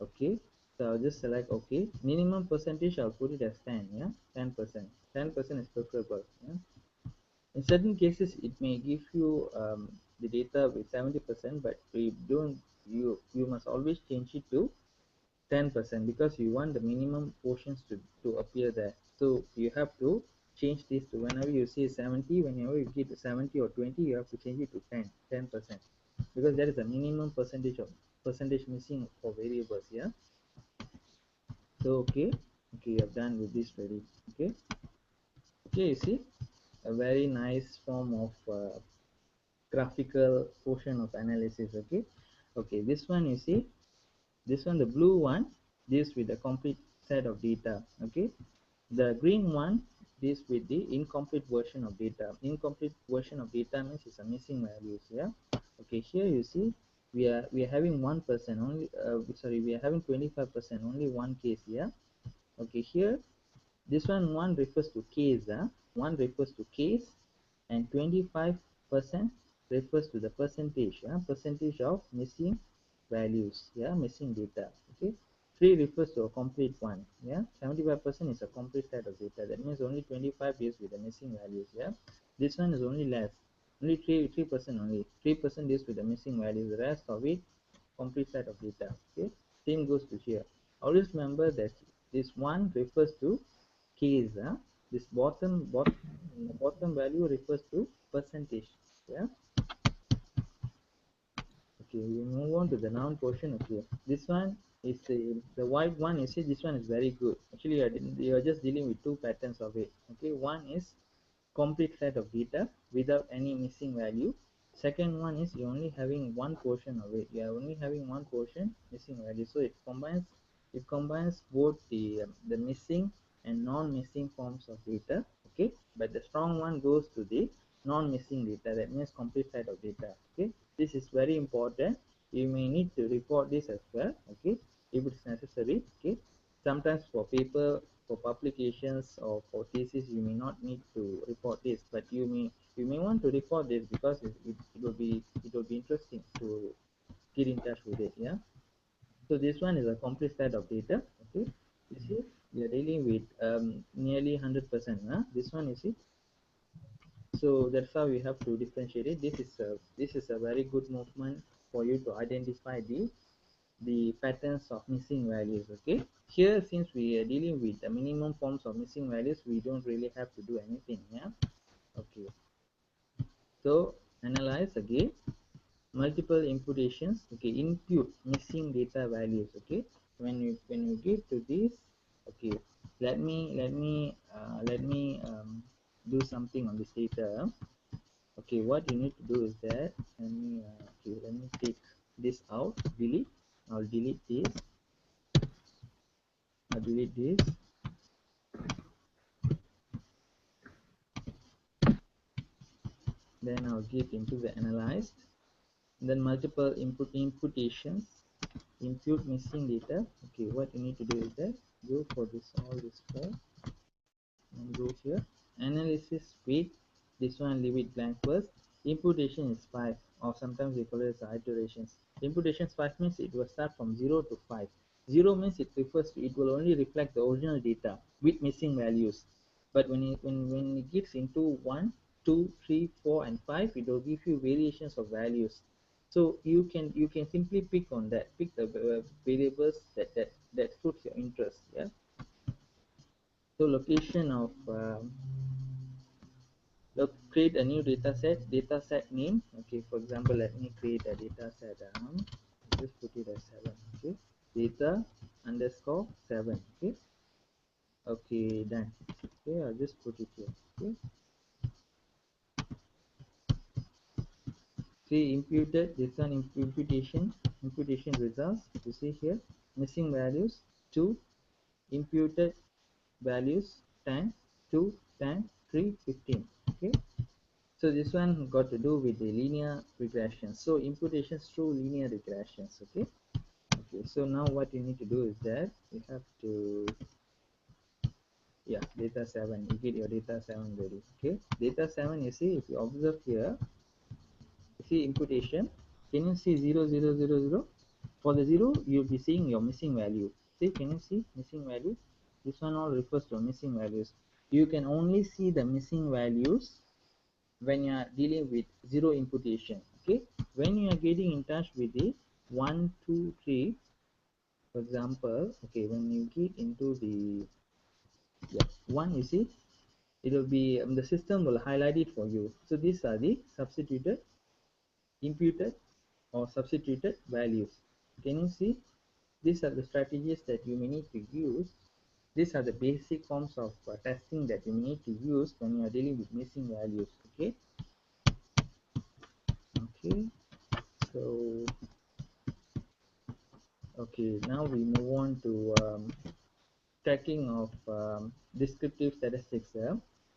okay, so I'll just select. Okay, minimum percentage I'll put it as 10. Yeah, 10%. 10% is preferable. Yeah, in certain cases it may give you the data with 70%, but we don't, you must always change it to 10% because you want the minimum portions to appear there. So you have to change this to, whenever you see 70, whenever you get 70 or 20, you have to change it to 10% because there is a minimum percentage missing for variables. Yeah, so okay, okay, you have done with this already. Okay, okay, you see, a very nice form of graphical portion of analysis. Okay, okay, this one you see, this one, the blue one, deals with the complete set of data. Okay, the green one deals with the incomplete version of data. Incomplete version of data means it's a missing values. Yeah, okay, here you see we are having 1% only, sorry, we are having 25%, only one case. Yeah, okay, here this one refers to case. One refers to case, and 25% refers to the percentage. Percentage of missing values. Yeah, missing data. Okay, 3 refers to a complete one. Yeah, 75% is a complete set of data. That means only 25 deals with the missing values. Yeah, this one is only less. Only 3% only. 3% deals with the missing values. The rest of it complete set of data. Okay, same goes to here. Always remember that this one refers to case. This bottom value refers to percentage. Yeah, okay, we move on to the noun portion. Okay, this one is the white one. You see, this one is very good. Actually, you are just dealing with two patterns of it. Okay, one is complete set of data without any missing value. Second one is you're only having one portion of it. You are only having one portion missing value. So it combines both the missing and non-missing forms of data. Okay, but the strong one goes to the non-missing data. That means complete set of data. Okay, this is very important. You may need to report this as well. Okay, if it's necessary. Okay, sometimes for paper, for publications, or for thesis, you may not need to report this, but you may want to report this because it will be interesting to get in touch with it. Yeah, so this one is a complete set of data. Okay, you see, we are dealing with nearly 100%. This one, you see, so that's how we have to differentiate it. This is a very good movement for you to identify the patterns of missing values. Okay, here, since we are dealing with the minimum forms of missing values, we don't really have to do anything. Yeah, okay, so analyze again, multiple imputations. Okay, impute missing data values. Okay, when you get to this, okay, let me do something on this data. Okay, what you need to do is that, let me take this out, delete. I'll delete this. I'll delete this. Then I'll get into the analyzed. Then multiple imputations, impute missing data. Okay, what you need to do is that go for all this four and go here, analysis with this one, leave it blank first. Imputation is 5, or sometimes we call it as iterations. Imputation 5 means it will start from 0 to 5. 0 means it will only reflect the original data with missing values, but when it gets into 1, 2, 3, 4, and 5, it will give you variations of values. So you can simply pick on that, pick the variables that suits your interest. Yeah, so location of create a new data set name. Okay, for example, let me create a data set. Just put it as 7. Okay, data underscore 7. Okay, okay, done. Okay, I'll just put it here. Okay, see, imputed, this one, imputation results. You see here, missing values 2, imputed values 10, 2, 10, 3, 15. Okay, so this one got to do with the linear regression. So imputations through linear regressions. Okay, okay, so now what you need to do is that you have to, yeah, data 7, you get your data 7 ready. Okay, data 7, you see, if you observe here, you see imputation, can you see 0 0 0 0? For the 0, you'll be seeing your missing value. See, can you see missing value? This one all refers to missing values. You can only see the missing values when you are dealing with 0 imputation. Okay, when you are getting in touch with the 1, 2, 3, for example, okay, when you get into the 1, you see, it will be the system will highlight it for you. So these are the substituted, imputed, or substituted values. Can you see? These are the strategies that you may need to use These are the basic forms of testing that you need to use when you are dealing with missing values. Okay. Okay. So okay, now we move on to tracking of descriptive statistics,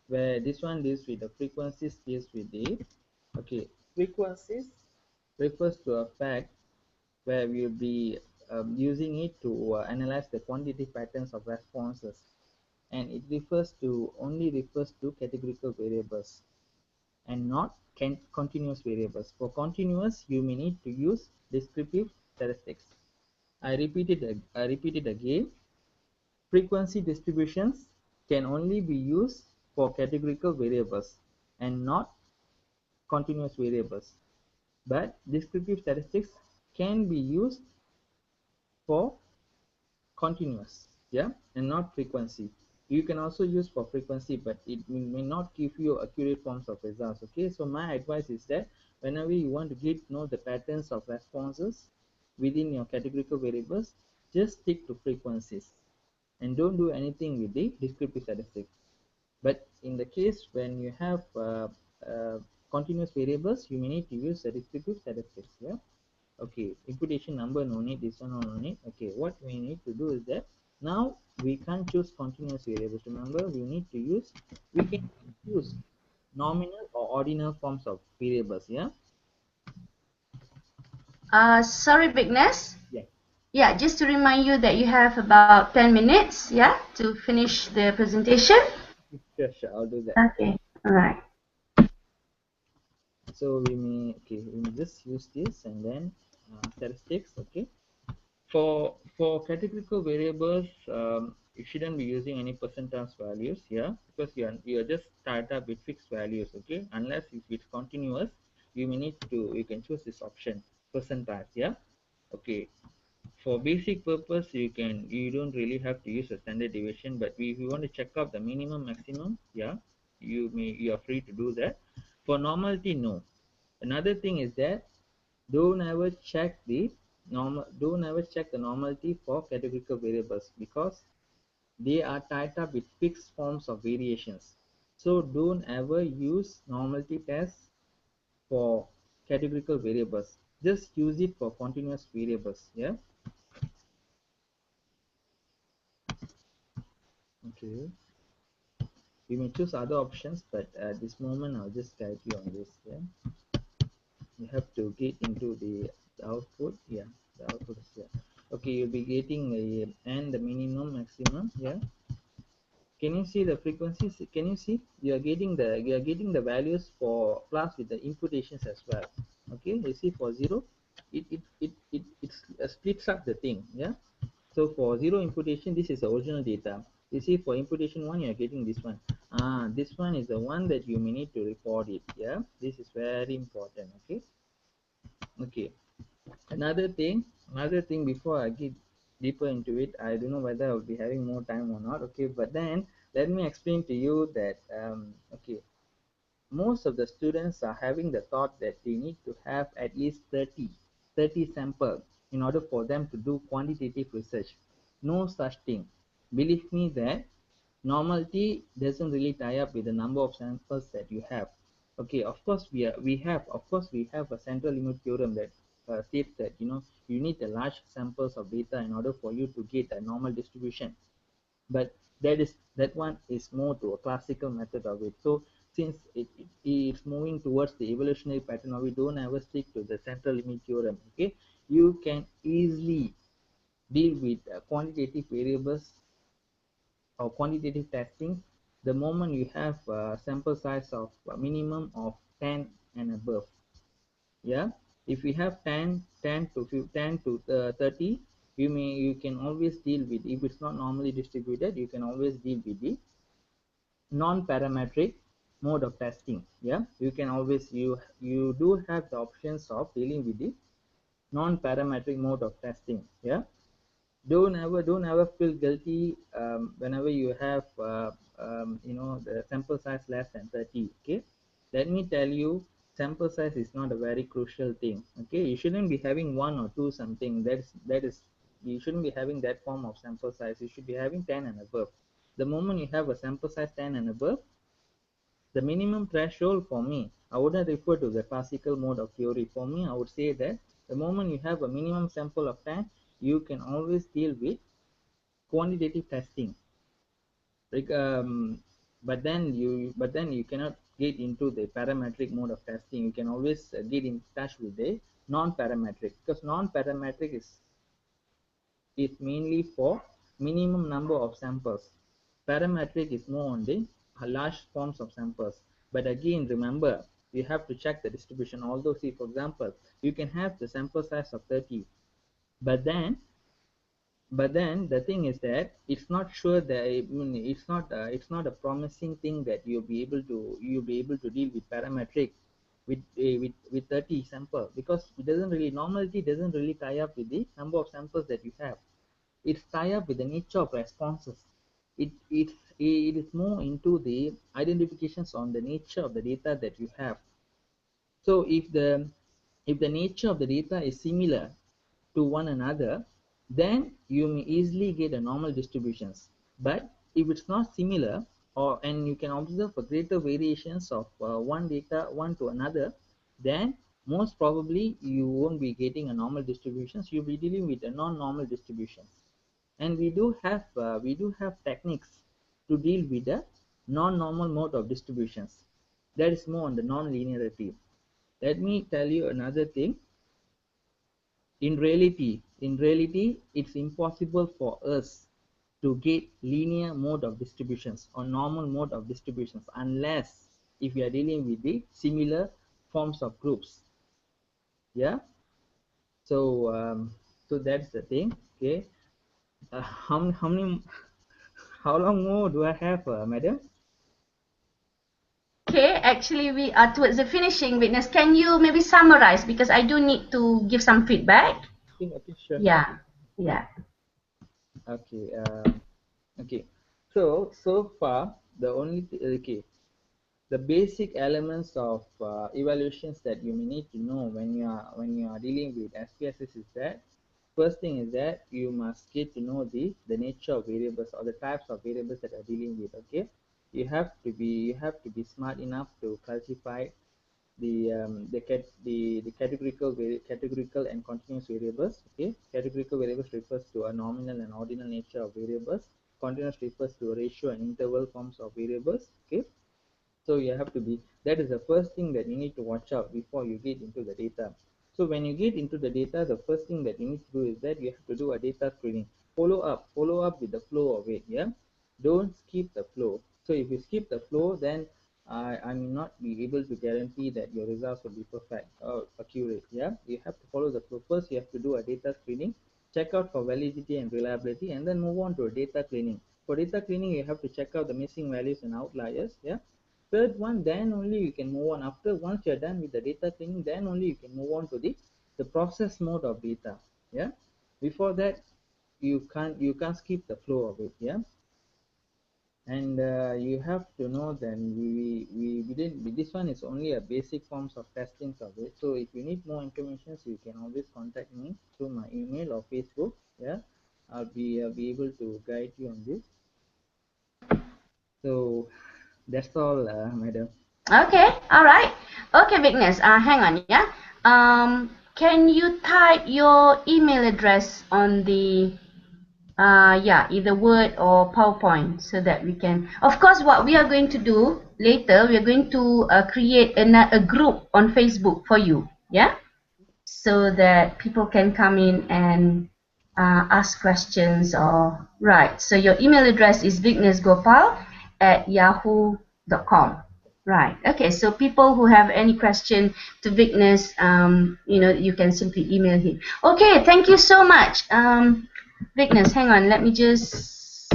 where this one deals with the frequencies, deals with the okay, frequencies refers to a fact where we'll be using it to analyze the quantitative patterns of responses, and it refers to only refers to categorical variables and not continuous variables. For continuous, you may need to use descriptive statistics. I repeat it again. Frequency distributions can only be used for categorical variables and not continuous variables, but descriptive statistics can be used for continuous, yeah, and not frequency. You can also use for frequency, but it may not give you accurate forms of results. Okay, so my advice is that whenever you want to know the patterns of responses within your categorical variables, just stick to frequencies and don't do anything with the descriptive statistics. But in the case when you have continuous variables, you may need to use the descriptive statistics. Yeah. Okay. Imputation number, no need. This one, no need. Okay. What we need to do is that now we can't choose continuous variables. Remember, we can use nominal or ordinal forms of variables. Yeah. Sorry, Vignes. Yeah. Yeah, just to remind you that you have about 10 minutes, yeah, to finish the presentation. Sure, sure. I'll do that. Okay, all right. So we may just use this and then statistics. Okay. For categorical variables, you shouldn't be using any percentile values here, because you are just start up with fixed values. Okay, unless if it's continuous, you can choose this option percentile. Yeah. Okay, for basic purpose, you don't really have to use a standard deviation, but if you want to check out the minimum maximum, yeah, you are free to do that. For normality, no. Another thing is that don't ever check the normality for categorical variables, because they are tied up with fixed forms of variations. So don't ever use normality tests for categorical variables. Just use it for continuous variables. Yeah. Okay. You may choose other options, but at this moment I'll just guide you on this. Yeah. You have to get into the output. Yeah, the output is here. Okay, you'll be getting and the minimum maximum. Yeah. Can you see the frequencies? Can you see you are getting the values for plus with the imputations as well. Okay, you see for 0, it splits up the thing. Yeah. So for 0 imputation, this is the original data. You see for imputation 1, you are getting this one. This one is the one that you may need to report it. Yeah, this is very important. Okay. Okay. Another thing before I get deeper into it, I don't know whether I'll be having more time or not. Okay, but then let me explain to you that okay, most of the students are having the thought that they need to have at least 30 samples in order for them to do quantitative research. No such thing. Believe me that normality doesn't really tie up with the number of samples that you have. Okay, of course we have a central limit theorem that states that you need a large samples of data in order for you to get a normal distribution, but that one is more to a classical method of it. So since it's moving towards the evolutionary pattern of it, don't ever stick to the central limit theorem. Okay, you can easily deal with quantitative variables or quantitative testing the moment you have a sample size of a minimum of 10 and above. Yeah, if we have 10 to 30, you can always deal with, if it's not normally distributed, you can always deal with the non-parametric mode of testing. Yeah, you can always you do have the options of dealing with the non-parametric mode of testing. Yeah, don't ever feel guilty whenever you have the sample size less than 30. Okay, let me tell you, sample size is not a very crucial thing. Okay, you shouldn't be having one or two something. That is you shouldn't be having that form of sample size. You should be having 10 and above. The moment you have a sample size 10 and above, the minimum threshold for me, I wouldn't refer to the classical mode of theory. For me, I would say that the moment you have a minimum sample of 10, you can always deal with quantitative testing. Like, but then you cannot get into the parametric mode of testing. You can always get in touch with the non-parametric, because non-parametric is mainly for minimum number of samples. Parametric is more on the large forms of samples. But again, remember, you have to check the distribution. Although, see, for example, you can have the sample size of 30, but then the thing is that it's not sure that it's not a promising thing that you'll be able to deal with parametric with 30 sample, because it doesn't really, normality doesn't really tie up with the number of samples that you have. It's tie up with the nature of responses. It is more into the identifications on the nature of the data that you have. So if the nature of the data is similar to one another, then you may easily get a normal distributions. But if it's not similar, and you can observe a greater variations of one to another, then most probably you won't be getting a normal distributions. You'll be dealing with a non-normal distributions. And we do have techniques to deal with the non-normal mode of distributions. That is more on the non-linearity. Let me tell you another thing. In reality, it's impossible for us to get linear mode of distributions or normal mode of distributions unless if we are dealing with the similar forms of groups. Yeah. So that's the thing. Okay. How long more do I have, madam? Okay, actually we are towards the finishing, Witness. Can you maybe summarize, because I do need to give some feedback. Okay, sure. Yeah, yeah. Okay. Okay. So far the only okay, the basic elements of evaluations that you may need to know when you are dealing with SPSS is that first thing is that you must get to know the nature of variables or the types of variables that are dealing with. Okay, you have to be smart enough to classify the categorical and continuous variables. Okay, categorical variables refers to a nominal and ordinal nature of variables. Continuous refers to a ratio and interval forms of variables. Okay, so you have to be, that is the first thing that you need to watch out before you get into the data. So when you get into the data, the first thing that you need to do is that you have to do a data screening. Follow up with the flow of it. Yeah, don't skip the flow. So if you skip the flow, then I may not be able to guarantee that your results will be perfect or accurate. Yeah, you have to follow the flow. First you have to do a data screening, check out for validity and reliability, and then move on to a data cleaning. For data cleaning, you have to check out the missing values and outliers. Yeah, third one, then only you can move on. After once you're done with the data cleaning, then only you can move on to the process mode of data. Yeah, before that you can't skip the flow of it. Yeah, and you have to know then we didn't, this one is only a basic forms of testing of it. So if you need more information, so you can always contact me through my email or Facebook. Yeah, I'll be able to guide you on this. So that's all, madam. Okay, all right. Okay, Vignes, hang on, yeah. Can you type your email address on the yeah, either Word or PowerPoint, so that we can, of course, what we are going to do later, we are going to create a group on Facebook for you, yeah, so that people can come in and ask questions. Or right, so your email address is vignesgopal@yahoo.com. Right. Okay. So people who have any question to Vignes, you can simply email him. Okay. Thank you so much, Vignes. Hang on. Let me just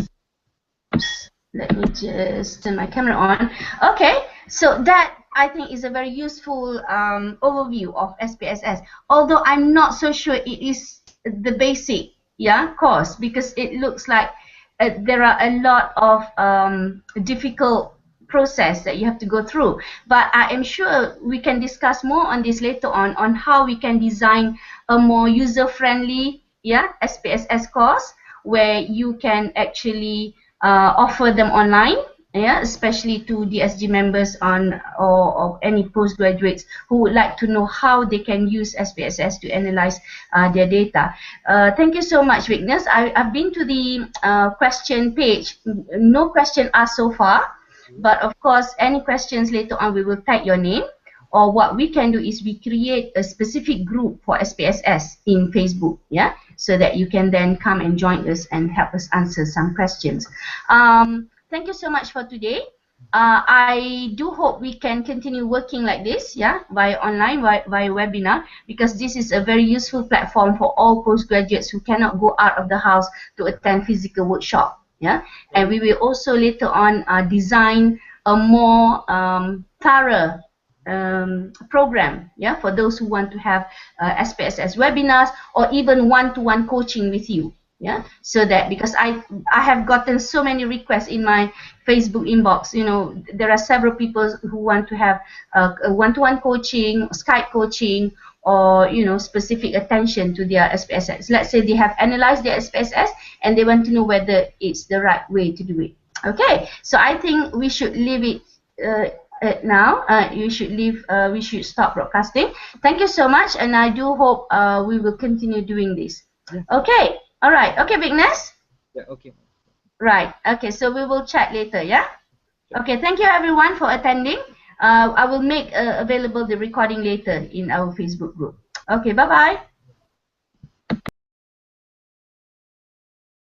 turn my camera on. Okay. So that, I think, is a very useful overview of SPSS. Although I'm not so sure it is the basic course, because it looks like there are a lot of difficult process that you have to go through. But I am sure we can discuss more on this later on how we can design a more user-friendly SPSS course where you can actually offer them online, especially to DSG members or any postgraduates who would like to know how they can use SPSS to analyze their data. Thank you so much, Vignes. I've been to the question page. No question asked so far, but of course, any questions later on, we will type your name. Or what we can do is we create a specific group for SPSS in Facebook, so that you can then come and join us and help us answer some questions. Thank you so much for today. I do hope we can continue working like this, via online, via webinar, because this is a very useful platform for all postgraduates who cannot go out of the house to attend physical workshop. And we will also later on design a more thorough program, for those who want to have SPSS webinars or even one-to-one coaching with you, so that, because I have gotten so many requests in my Facebook inbox. There are several people who want to have a one-to-one coaching, Skype coaching, or specific attention to their SPSS. Let's say they have analyzed their SPSS and they want to know whether it's the right way to do it. Okay, so I think we should leave it now. We should stop broadcasting. Thank you so much, and I do hope we will continue doing this. Okay, all right. Okay, Vignes? Yeah, okay. Right, okay, so we will chat later, Okay, thank you everyone for attending. I will make available the recording later in our Facebook group. Okay, bye-bye.